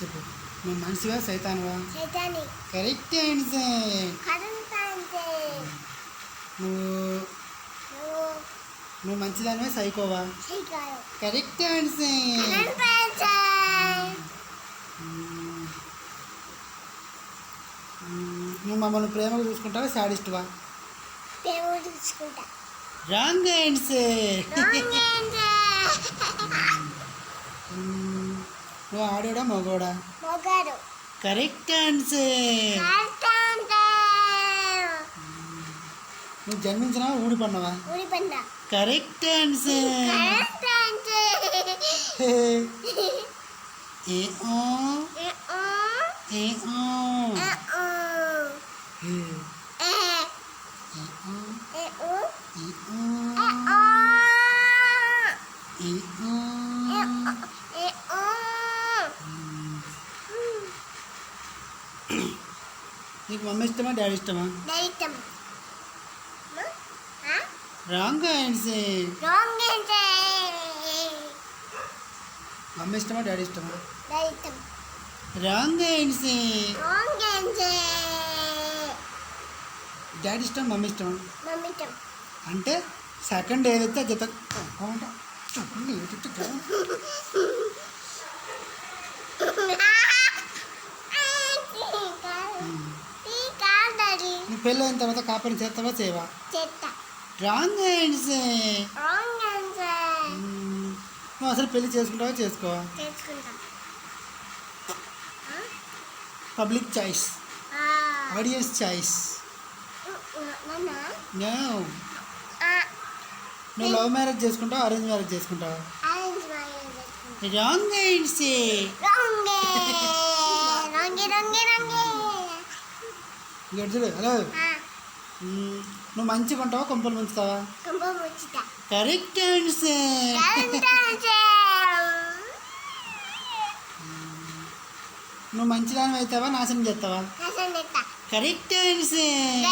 చెప్పు. నువ్వు మనిషివా సైతానువా? సైతాని. Correct answer. నువ్వు నువ్వు మంచిదానివా సైకోవా? Correct answer. నువ్వు మమ్మల్ని ప్రేమగా చూసుకుంటావా సాడిస్టువా? Wrong answer. నువ్వు ఆడోడా మగోడా? Correct answer. నువ్వు జన్మించినావా ఊడిపడినావా? Correct answer. నీకు మమ్మీ ఇష్టమా డాడీ ఇష్టమా? Wrong answer. మమ్మీ ఇష్టమా డాడీ ఇష్టమా? Wrong answer. డాడీ ఇష్టం మమ్మీ ఇష్టమా? అంటే సెకండ్ ఏదైతే జత నీ పెళ్ళి అయిన తర్వాత కాపురం చేస్తావా చేయవా? Wrong answer. నువ్వు అసలు పెళ్లి చేసుకుంటావా చేసుకోవా? Public choice, audience choice. నువ్వు లవ్ మ్యారేజ్ చేసుకుంటావా అరేంజ్ మ్యారేజ్ చేసుకుంటావా? Wrong answer. గడ్జుడు హలో. నువ్వు మంచిగా ఉంటావా కొంపలు ముంచుతావా? Correct answer. నువ్వు మంచిదాని అవుతావా నాశనం చేస్తావా? Correct answer.